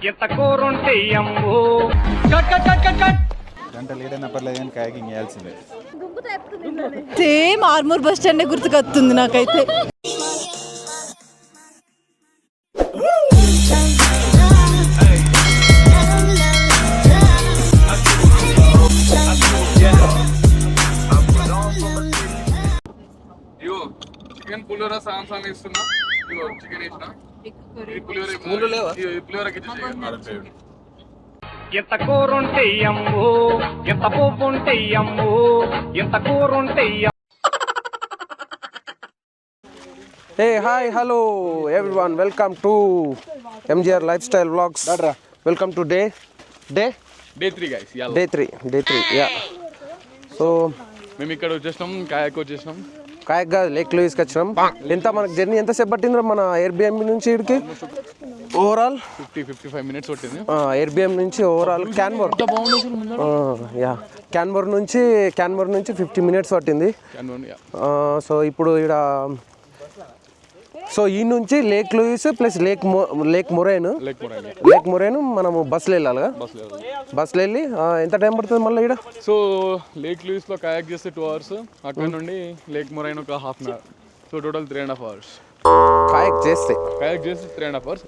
ఎంత కూరుంటే అమ్ము గంట లేట్ అయినా పర్లేదు కానీ కాయకింగ్ చేయాల్సిందే. సేమ్ ఆర్మూర్ బస్ స్టాండ్ గుర్తుకొస్తుంది నాకైతే. చికెన్ పులిహోర సాంసాన్ ఇస్తున్నా. చికెన్ ఇచ్చిన ఎంత కూరుంటే అమ్ము ఎంత పోపుంటే అమ్ము ఎంత కూరుంటే. Hey, hi, hello everyone. Welcome to MGR Lifestyle Vlogs. Welcome to day 3 guys. Day 3. Yeah. So మేము ఇక్కడ వచ్చేసినాం, కాయకు వచ్చేసినాం. కాయక్ కాదు, లేక్ లూయిస్కి వచ్చినాం. ఎంత మనకు జర్నీ ఎంతసేపు పట్టిందిరా మన ఎయిర్బిఎంబి నుంచి ఇక్కడికి? ఓవరాల్ 55 minutes పట్టింది. ఎయిర్బిఎం నుంచి ఓవరాల్ క్యాన్బర్ నుంచి 50 minutes పట్టింది. సో ఇప్పుడు ఇక్కడ ఈ నుంచి Lake Louise plus Lake Moraine మనము బస్సులో వెళ్ళాలిగా. బస్సులో వెళ్ళి ఎంత టైం పడుతుంది మళ్ళీ ఇక్కడ? సో లేక్ లూయిస్ లో కయాక్ చేస్తే 2 hours, అక్కడ నుండి లేక్ మొరైన్ ఒక ½ hour. సో టోటల్ 3.5 hours కాయక్ చేస్తే 3.5 hours.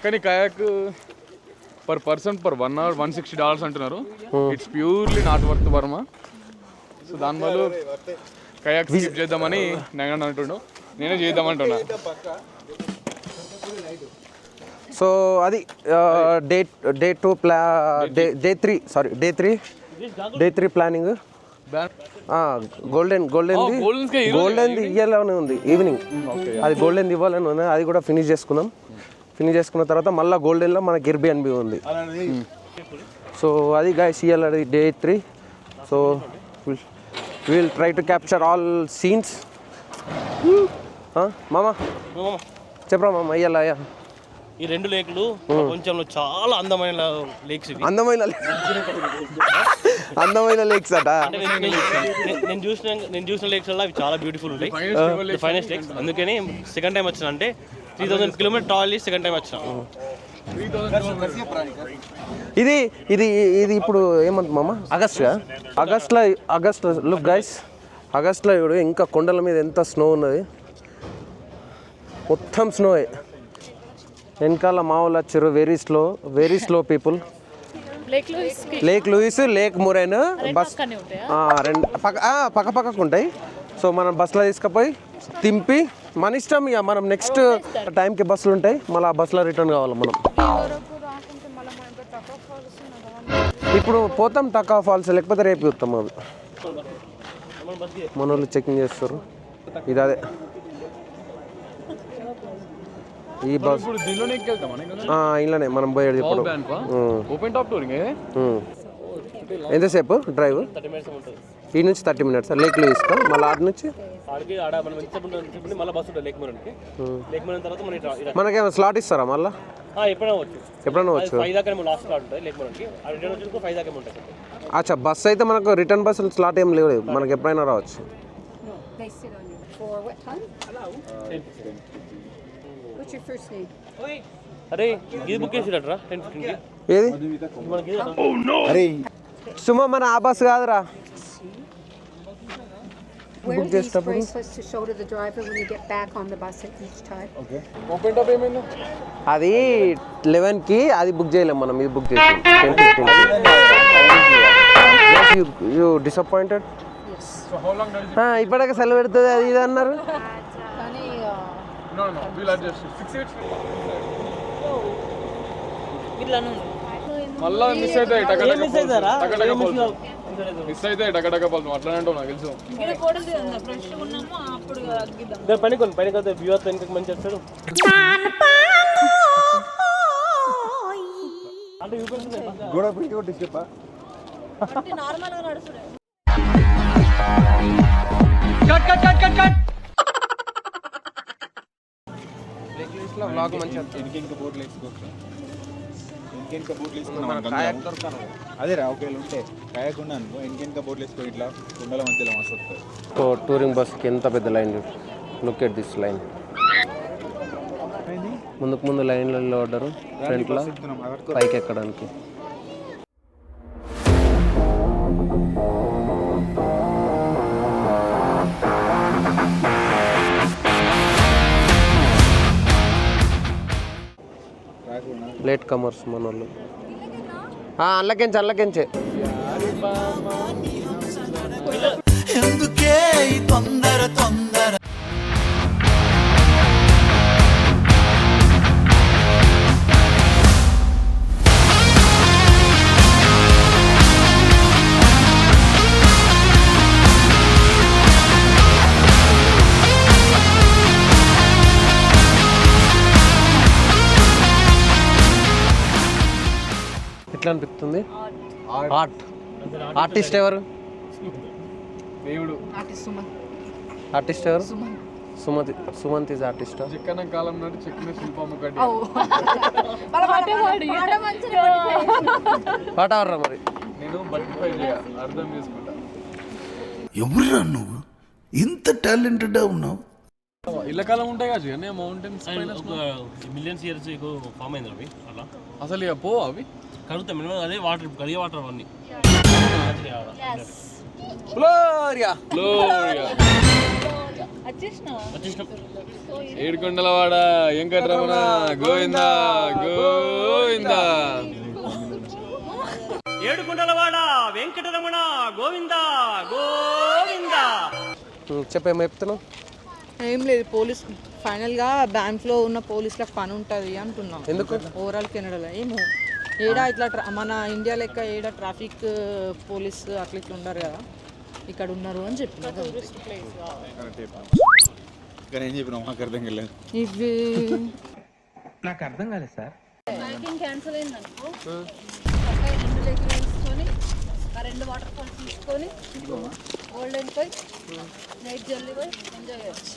కానీ కయాక్ పర్ పర్సన్ పర్ 1 hour $160 అంటున్నారు. It's purely not worth Varma. So దానివల్ల కయాక్ స్కిప్ చేద్దామని నేను అంటుండు, నేనే చేద్దామంటున్నా. సో అది డే 3 ప్లానింగ్. గోల్డెన్ ఇవ్వాలని ఉంది ఈవినింగ్. అది గోల్డెన్ ఇవ్వాలని ఉంది, అది కూడా ఫినిష్ చేసుకుందాం. ఫినిష్ చేసుకున్న తర్వాత మళ్ళీ గోల్డెన్లో మనకి ఎయిర్బిఎన్బి ఉంది. సో అది గైస్ ఇవాళ day 3. So will try to capture all scenes. మామ చెప్పరా మామ, ఇవాళ ఈ 2 లేక్లు ప్రపంచంలో చాలా అందమైన లేక్స్. అందమైన లేక్స్ అట. నేను చూసిన లేక్స్ వల్ల అవి చాలా బ్యూటిఫుల్ ఉంటాయి, ఫైనెస్ట్ లేక్స్. అందుకని సెకండ్ టైం వచ్చిన, అంటే 3000 kilometers ట్రావెల్ చేసి సెకండ్ టైం వచ్చిన. ఇది ఇది ఇది ఇప్పుడు ఏమంత మామ? ఆగస్ట్లో లుక్ గైస్, ఆగస్ట్లో ఇప్పుడు ఇంకా కొండల మీద ఎంత స్నో ఉన్నది, మొత్తం స్నో. వెనకాల మా వాళ్ళు వచ్చారు, very slow people. Lake Louise, Lake Moraine bus రెండు పక్కకు ఉంటాయి. సో మనం బస్సులో తీసుకుపోయి తింపి మన ఇష్టం. ఇక మనం నెక్స్ట్ టైంకి బస్సులు ఉంటాయి, మళ్ళీ ఆ బస్సులో రిటర్న్ కావాలి మనం. ఇప్పుడు పోతాం టకా ఫాల్స్, లేకపోతే రేపు చూస్తాం. అవి మన వాళ్ళు చెకింగ్ చేస్తారు. ఇది అదే ఈ బస్ ఇలానే మనం పోయేది. ఇప్పుడు ఎంతసేపు డ్రైవ్? ఈ నుంచి 30 minutes లేక్ లూయిస్కా, మళ్ళీ ఆడ నుంచి మనకేమో స్లాట్ ఇస్తారా మళ్ళీ? ఎప్పుడైనా వచ్చు. అచ్చా, బస్ అయితే మనకు రిటర్న్ బస్సు స్లాట్ ఏం లేవు, మనకి ఎప్పుడైనా రావచ్చు. అరే ఇది బుక్ చేసిరట్రా 10-15 ఏది? అరే సుమా, మన ఆ బస్ కాదురా బుక్ చేసేటప్పుడు. అది 11కి అది బుక్ చేయలేము మనం, ఇది బుక్ చేసాం 10-15. You disappointed? ఇప్పటికే సెలవు పెడుతుంది అది ఇది అన్నారు. మళ్ళా మిస్ అయితే టకటక పళ్ళు అట్లానే అంటావు నాకు తెలుసు. పని కదా వ్యూ అంతా ఇంకా మంచి వస్తాడు. అదే రా ఒకవేళ ఉంటే కాయకుండా అనుకో, ఇంకెంత బోట్లు వేసుకో, ఇట్లా కుండల మధ్యలో మస్తు వస్తుంది. టూరింగ్ బస్కి ఎంత పెద్ద line, look at this line. ముందు లైన్లలో పడ్డారు. ఫ్రంట్లో ఎక్కుతున్నాం, అక్కడ పైకి ఎక్కడానికి. లేట్ కమర్స్ మన వాళ్ళు. అల్లకించే ఎందుకే ఈ తొందర ఎట్లా అనిపిస్తుంది? ఆర్టిస్ట్ ఎవరు? దేవుడు. ఆర్టిస్ట్ ఎవరు? Sumanth is artist. చిక్కన కాలం నాటి చెక్కిన శిల్పము కట్టి పాట వర్రా మరి. నేను బట్టిఫై చేయ అర్థం చేసుకుంటా. ఎవరురా నువ్వు ఇంత టాలెంటెడ్ ఉన్నావు? ఇళ్ళ కాలం ఉంటాయి కదా మౌంటైన్స్ మిలియన్స్ ఇయర్స్ ఫామ్ అయింది అవి అలా. అసలు ఇక పో అవి కలుగుతాం మినిమం అదే వాటర్ కడిగే వాటర్ అవన్నీ. వచ్చేసినాం. ఏడుకొండలవాడ వెంకటరమణ గోవింద గోవింద. ఏడుకొండలవాడ వెంకటరమణ గోవింద గోవింద. చెప్పేమో చెప్తున్నావు? ఏం లేదు, పోలీస్ ఫైనల్గా బ్యాంక్లో ఉన్న పోలీసులకు పని ఉంటుంది అంటున్నాం. ఎందుకు? ఓవరాల్ కెనడాలో ఏమో ఏడా ఇట్లా మన ఇండియా లెక్క ఏడా ట్రాఫిక్ పోలీస్ అట్లా ఇట్లా ఉండరు కదా, ఇక్కడ ఉన్నారు అని చెప్పినారు. ఏం చెప్పినా మాకు అర్థం కాలేదు. ఇవి నాకు అర్థం కాలేదు సార్. ట్రెక్కింగ్ క్యాన్సిల్ అయిందనుకో, అక్కడ 2 లెగ్లు తీసుకొని ఆ 2 వాటర్ ఫాల్స్ తీసుకొని గోల్డెన్ పోయి నైట్ జల్దీ పోయి ఎంజాయ్ చేయొచ్చు.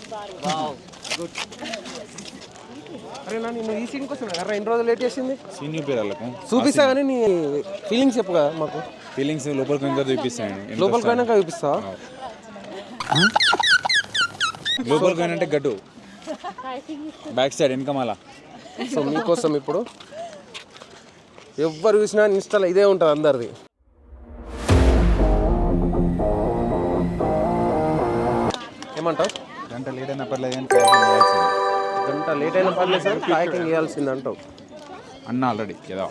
అరే నా నేను ఈ సీన్ కోసం ఎర్ర ఎన్ని రోజులు లేట్ చేసింది? సీన్ చూపిరు వాళ్ళకు చూపిస్తా కానీ నీ ఫీలింగ్స్ చెప్పు కదా మాకు. ఫీలింగ్స్ లోపలికి ఇంకా చూపిస్తాను. లోపలికి పోయినాక చూపిస్తావా? లోపలికి పోయినంటే గడ్డు బ్యాక్ సైడ్ వెనకమాల. సో మీకోసం ఇప్పుడు ఎవ్వరు చూసినా ఇన్స్టాలో ఇదే ఉంటుంది అందరిది. ఏమంటావు? గంట లేట్ అయినా పర్లేదు కానీ kayaking చేయాల్సిందే. గంట లేట్ అయినా పర్లేదు సార్, కాయకింగ్ చేయాల్సింది అంటావు అన్న ఆల్రెడీ కదా.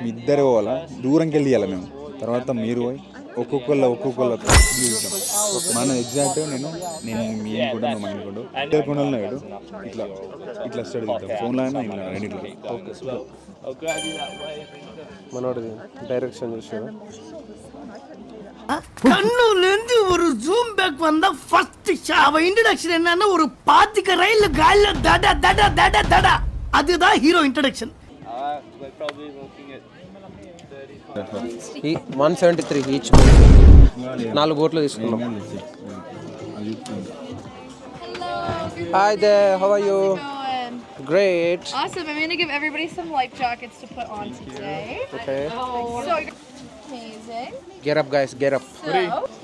మీ ఇద్దరు పోవాలా, దూరంకి వెళ్ళి ఇవ్వాలి మేము. తర్వాత మీరు పోయి ఒక్కొక్కళ్ళ చూద్దాం. మనం ఎగ్జాక్ట్ నేను మీ అనుకుంటా, నువ్వు అనుకుంటూ ఇద్దరు కొండలు వేడు ఇట్లా ఇట్లా స్టడీ చేద్దాం. ఫోన్లో అయినా ఇలా రెండింటిలో. మనోడిది డైరెక్షన్ చూసాడు. கண்ணுலேருந்து ஒரு ஜூம் பேக் வந்தா ஃபர்ஸ்ட் அவ இன்ட்ரடக்ஷன் என்னன்னா ஒரு 25 ரயில் கால்ல தட தட தட தட, அதுதான் ஹீரோ இன்ட்ரடக்ஷன். 173 ఈచ్. 4 బోట్లు తీసుకున్నాం. Hi there, how are you? Great. Awesome. I'm going to give everybody some life jackets to put on today. Okay. So amazing. Get up guys, get up. So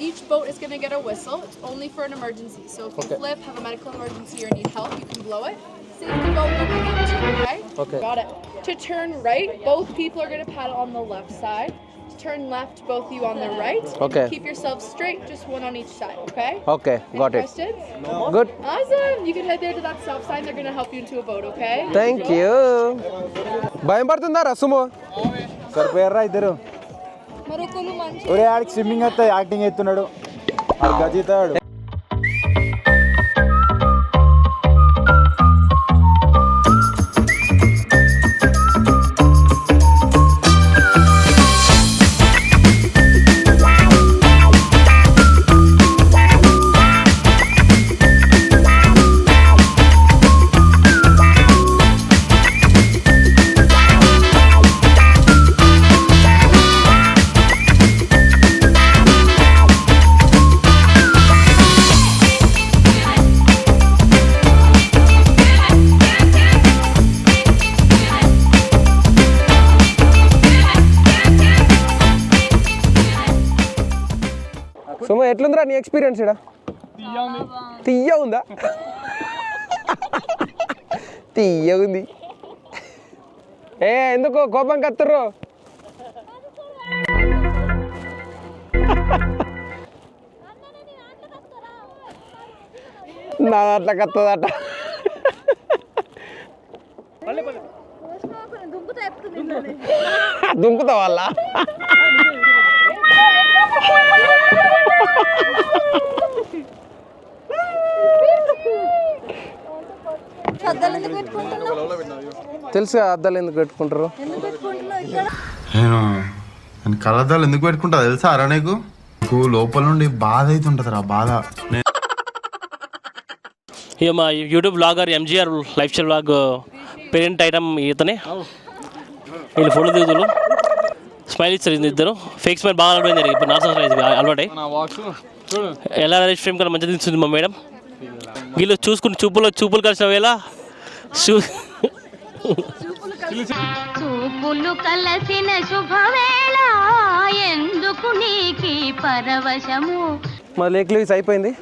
each boat is going to get a whistle. It's only for an emergency. So if you flip, have a medical emergency, or need help, you can blow it. Save the boat, don't forget to, okay? Okay. Got it. To turn right, both people are going to paddle on the left side. To turn left, both of you on the right. Okay. Keep yourself straight, just one on each side, okay? Okay, got it. Questions? Good. Awesome. You can head there to that stop sign. They're going to help you into a boat, okay? Thank you. భయం పడుతుందా రసుము? సరిపోయారా ఇద్దరు? మరొకరు మంచి ఒరే ఆడికి swimming వస్తే acting ఎత్తున్నాడు, గజీతాడు. Suma ఎట్లుందిరా నీ experience ఇక్కడ? తీయ ఉందా? తీయ ఉంది. ఎందుకు కోపం కత్తుర్రు? నా అట్లా కత్తదట. దుంకుతా వాళ్ళ తెలుసు అద్దాలు ఎందుకు పెట్టుకుంటారు? నేను కళ్ళద్దాలు ఎందుకు పెట్టుకుంటా తెలుసా అరా నీకు? లోపల నుండి బాధ అవుతుంటది రా బాధ. ఇక మా YouTube blogger MGR life style blog parent item ఇతనే. వీళ్ళు ఫోటో దిగుతారు, స్మైల్ ఇస్తారు ఇద్దరు. ఫేక్ స్మైల్ బాగా అలవాటు ఇప్పుడు నార్త్ అలవాటై ఎలా ఫ్రేమ్ కన్నా మంచిగా తీస్తుంది మా మేడం. వీళ్ళు చూసుకుని చూపులు కలిసిన వేళ చూపులు కలసిన శుభవేళ ఎందుకు నీకి పరవశము. మా లేక్ లూయిస్ అయిపోయింది.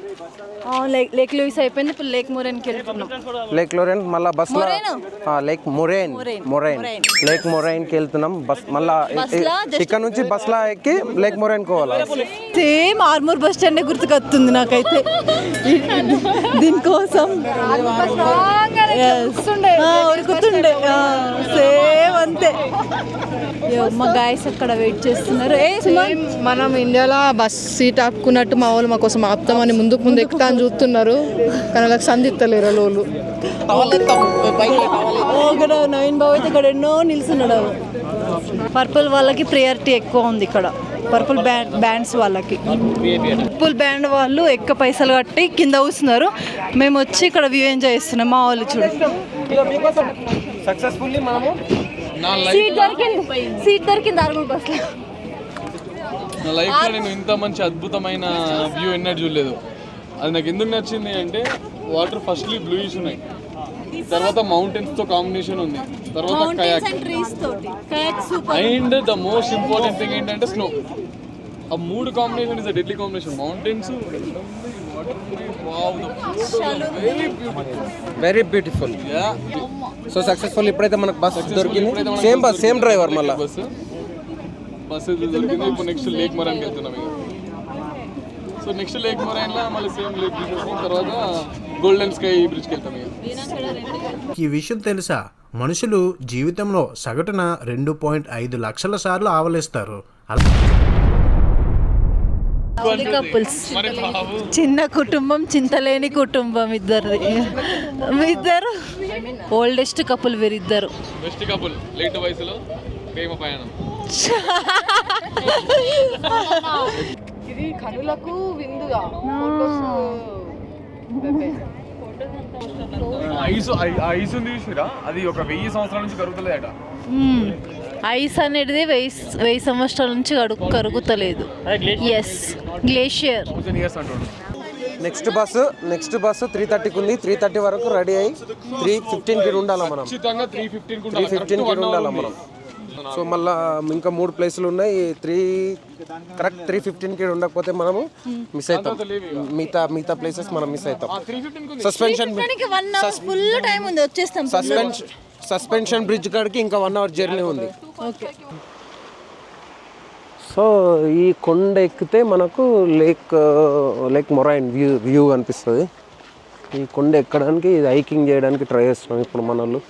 లేక్ లూయిస్ అయిపోయింది. ఇప్పుడు లేక్ మొరైన్కి వెళ్తున్నాం. లేక్ లోరెన్ మళ్ళీ బస్లో లేక్ మొరైన్ లేక్ మొరైన్కి వెళ్తున్నాం. బస్ మళ్ళీ ఇక్కడ నుంచి బస్లో ఎక్కి లేక్ మొరైన్ పోవాలి. సేమ్ ఆర్మూర్ బస్ స్టాండ్ గుర్తుకొస్తుంది నాకైతే దీనికోసం. ఉరుకుతుండే సేమ్ అంతే. మా గాయస్ అక్కడ వెయిట్ చేస్తున్నారు. మనం ఇండియాలో బస్ సీట్ ఆపుకున్నట్టు మా వాళ్ళు మా కోసం ఆపుతామని ముందు ఎక్కుతా అని చూస్తున్నారు, కానీ వాళ్ళకి సందిత్తలేరు వాళ్ళు. నవీన్ బాబు అయితే ఇక్కడ ఎన్నో నిల్చున్నాడు. పర్పుల్ వాళ్ళకి ప్రియారిటీ ఎక్కువ ఉంది ఇక్కడ. పర్పుల్ బ్యాండ్స్ వాళ్ళకి, పర్పుల్ బ్యాండ్ వాళ్ళు ఎక్కువ పైసలు కట్టి కింద కూస్తున్నారు. మేము వచ్చి ఇక్కడ వ్యూ ఎంజాయ్ చేస్తున్నాం. మా వాళ్ళు చూడు సక్సెస్ఫుల్లీ మనము సీట్ దొరికింది ఆర్మూర్ బస్లో. నా లైఫ్లో నేను ఇంత మంచి అద్భుతమైన వ్యూ ఎన్నడూ చూడలేదు. అది నాకు ఎందుకు నచ్చింది అంటే వాటర్ ఫస్ట్లీ బ్లూయిష్ ఉన్నాయి, తర్వాత మౌంటైన్స్తో కాంబినేషన్ ఉంది, తర్వాత కయాక్, and the most important thing ఏంటంటే స్నో. ఆ మూడు combination is a deadly combination. Mountains, very beautiful. So successful ఇప్పుడైతే మనకు బస్ దొరికింది. సేమ్ డ్రైవర్ మళ్ళీ బస్ దొరికింది. ఇప్పుడు నెక్స్ట్ లేక్ మొరైన్కి వెళ్తున్నాం. సో నెక్స్ట్ లేక్ మొరైన్లో మళ్ళీ సేమ్ లేక్ బ్రిడ్జ్, తర్వాత గోల్డెన్ స్కై బ్రిడ్జ్కి వెళ్తాం. ఈ విషయం తెలుసా? మనుషులు జీవితంలో సగటున 2.5 లక్షల సార్లు ఆవలిస్తారు. కపుల్స్, చిన్న కుటుంబం, చింతలేని కుటుంబం. ఇద్దరు ఓల్డెస్ట్ కపుల్ వీరిద్దరు. బెస్ట్ కపుల్ లేట్ వయసులో ప్రేమ పయనం. ఇది కనులకు విందుగా ఐస్ ఉంది చూసిరా, అది ఒక 1000 సంవత్సరాల నుంచి కరుగుతలేదట. ఐస్ అనేది 1000 సంవత్సరాల నుంచి కరుగుతలేదు. Yes, glacier. నెక్స్ట్ బస్సు 3:30కి ఉంది. 3:30 వరకు రెడీ అయ్యి 3:15కి ఉండాలి మనం. 3:15కి ఉండాలి మనం. సో మళ్ళీ ఇంకా 3 ప్లేసులు ఉన్నాయి. కరెక్ట్ 3:15కి ఉండకపోతే మనము మిస్ అవుతాం. మిగతా ప్లేసెస్ మనం మిస్ అవుతాం. సస్పెన్షన్ బ్రిడ్జ్ కాడికి ఇంకా 1 అవర్ జర్నీ ఉంది. సో ఈ కొండ ఎక్కితే మనకు లేక్ మొరైన్ వ్యూ అనిపిస్తుంది. ఈ కొండ ఎక్కడానికి, ఇది హైకింగ్ చేయడానికి ట్రై చేస్తున్నాం ఇప్పుడు మన వాళ్ళు.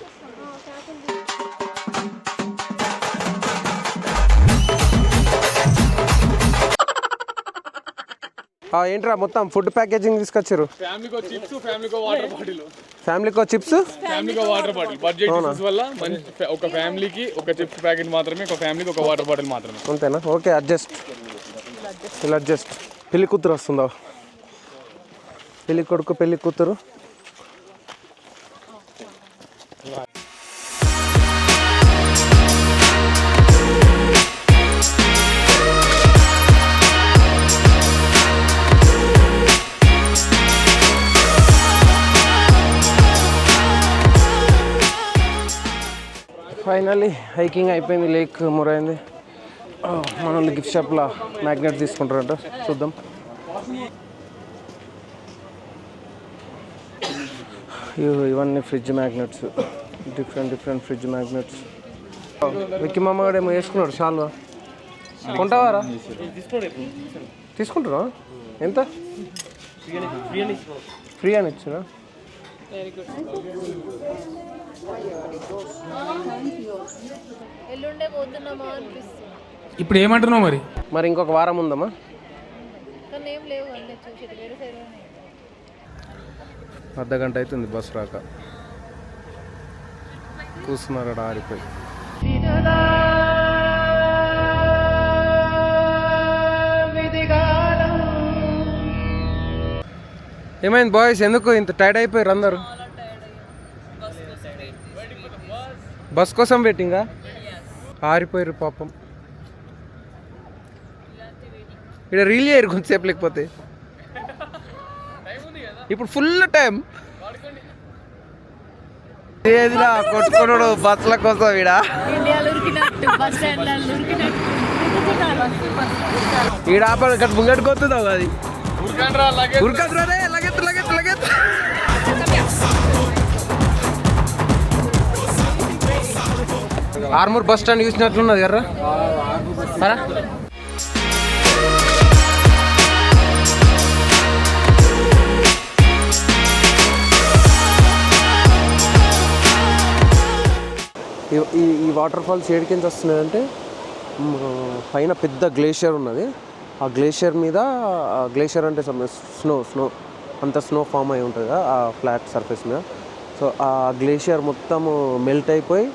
ఏంట్రా మొత్తం ఫుడ్ ప్యాకేజింగ్ తీసుకొచ్చారు? ఫ్యామిలీకో వాటర్ బాటిల్, ఫ్యామిలీకో చిప్స్, ఫ్యామిలీకో వాటర్ బాటిల్. బడ్జెట్ ఇష్యూస్ వల్ల ఒక ఫ్యామిలీకి ఒక చిప్స్ ప్యాకెట్ మాత్రమే, ఒక ఫ్యామిలీకి ఒక వాటర్ బాటిల్ మాత్రమే. అంతేనా? Okay, adjust. పెళ్లి కూతురు వస్తుందా? పెళ్లి కొడుకు, పెళ్లి కూతురు. ఫైనల్లీ హైకింగ్ అయిపోయింది. లేక్ మొరైన్ది. మన గిఫ్ట్ షాప్లో మ్యాగ్నెట్ తీసుకుంటారంట, చూద్దాం. ఇవన్నీ fridge magnets, different fridge magnets. Vicky మామ కూడా ఏమో వేసుకున్నాడు షాల్వా. కొంటావారా? తీసుకుంటారా? ఎంత? ఫ్రీ అని ఇచ్చినా? ఎల్లుండే పోతున్నామా అనిపిస్తుంది. ఇప్పుడు ఏమంటున్నావు మరి? మరి ఇంకొక వారం ఉందమ్మా. కానీ ఏం లేవు అంటే చూసి వేరే సైడ్ అర్ధగంట అవుతుంది బస్ రాక. కూర్చున్నారట ఆరిపోయి. ఏమైంది బాయ్స్, ఎందుకు ఇంత టైర్డ్ అయిపోయారు అందరు? బస్ కోసం వెయిటింగా? ఆరిపోయారు పాపం. ఇక్కడ రీల్ చేయరు కొంచెంసేపు, లేకపోతే ఇప్పుడు ఫుల్ టైం. ఏదిరా కొట్టుకున్నాడు బస్సుల కోసం ఈడ ఆపడు ఇక్కడ ముంగడికి వస్తుందావు అది. ఆర్మూర్ బస్ స్టాండ్ చూసినట్లున్నది కర్రా. ఈ వాటర్ ఫాల్స్ ఏడికింత వస్తున్నాయంటే పైన పెద్ద గ్లేషియర్ ఉన్నది. ఆ గ్లేషియర్ మీద, గ్లేషియర్ అంటే స్నో అంత స్నో ఫామ్ అయి ఉంటుంది కదా ఆ ఫ్లాట్ సర్ఫేస్ మీద. సో ఆ గ్లేషియర్ మొత్తం మెల్ట్ అయిపోయి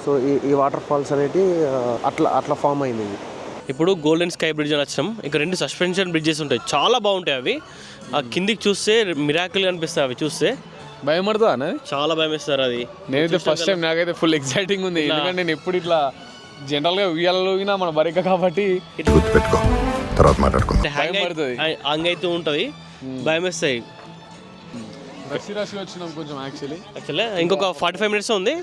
సో ఈ వాటర్ ఫాల్స్ అనేవి అట్లా ఫామ్ అయింది. ఇప్పుడు గోల్డెన్ స్కై బ్రిడ్జ్ అని వచ్చాం. ఇక్కడ 2 సస్పెన్షన్ బ్రిడ్జెస్ ఉంటాయి, చాలా బాగుంటాయి అవి. ఆ కిందికి చూస్తే మిరాకిల్ అనిపిస్తాయి అవి చూస్తే. భయం పడుతుందా అన్నది? చాలా భయం వేస్తారు అది. నేనైతే ఫస్ట్ టైం, నాకైతే ఫుల్ ఎక్సైటింగ్ ఉంది. ఎందుకంటే నేను ఎప్పుడు ఇట్లా జనరల్గా ఉయ్యాలలో మన బరిక కాబట్టి హ్యాంగ్ అవుతూ ఉంటుంది, భయం వేస్తాయి. రష్ వచ్చినాం కొంచెం యాక్చువల్లీ. ఇంకొక 45 మినిట్స్ ఉంది,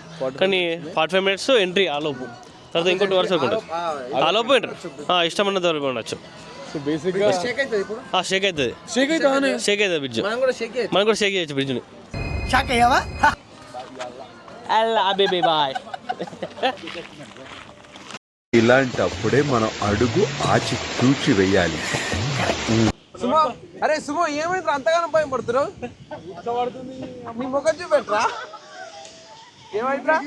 కానీ 45 మినిట్స్ ఎంట్రీ ఆలోపు. తర్వాత ఇంకో 2 hours ఉంటుంది ఆలోపు ఎంట్రీ. ఇష్టమన్న దూరం ఉండొచ్చు. షేక్ అవుతుంది బ్రిడ్జ్. మనం కూడా షేక్ చేయొచ్చు బ్రిడ్జ్ని. ఇలాంటప్పుడే మనం అడుగు ఆచి తూచి వెయ్యాలి. అరే సుమో, ఏమైంది అంతగానో భయం పడుతున్నావు? నీ ముఖం చూపెట్టరా, ఏమైందిరా?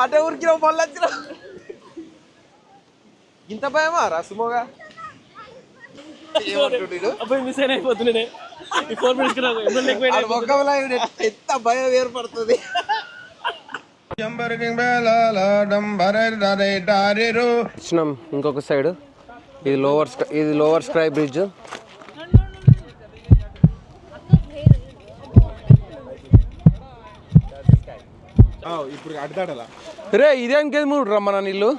అంటే ఊరికి మళ్ళీ వచ్చిన ఇంత భయమా రా సుమోగా? అయిపోతుంది ఎంత భయం ఏర్పడుతుంది. ఇంకొక సైడ్ ఇది లోవర్ స్కై బ్రిడ్జ్. ఇప్పుడు అడ్డాడలా రే ఇదేం కేది మూడు రమ్మన్నా నీళ్ళు.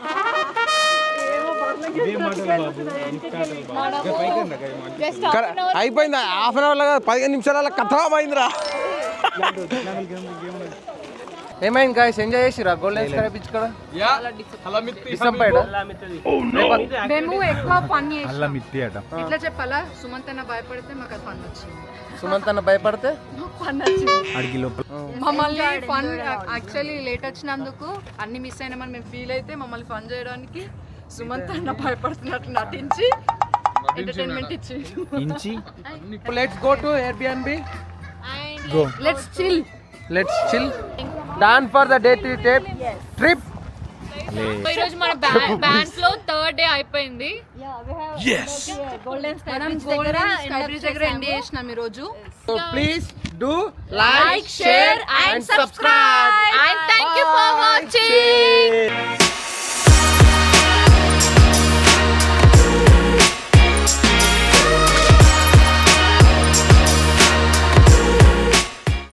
అయిపోయిందా? హాఫ్ అన్ అవర్లో 15 నిమిషాల కథం అయిందిరా. ఏమైంది గాయ్స్, ఎంజాయ్ చేసిరా గోల్డెన్ స్కై బీచ్ కూడా? మేము ఎక్కువ ఫన్ చేసాం. ఇట్లా చెప్పాలా, సుమంత్ అన్న భయపడితే మాకు ఫన్ వచ్చింది. సుమంత్ అన్న భయపడితే ఫన్ వచ్చింది. మమ్మల్ని ఫన్ యాక్చువల్లీ లేట్ వచ్చినందుకు అన్ని మిస్ అయినామని మేము ఫీల్ అయితే మమ్మల్ని ఫన్ చేయడానికి సుమంత్ అన్న భయపడుతున్నట్టు నటించి ఎంటర్టైన్మెంట్ ఇచ్చి. Let's go to Airbnb. Let's chill. Done for the day trip. ఈ రోజు మన బ్యాండ్ లో 3rd డే అయిపోయింది. గోల్డెన్ స్కై బ్రిడ్జ్ దగ్గర ఎండ్ చేసినాం ఈ రోజు. So please do like, share and subscribe. And thank you for watching.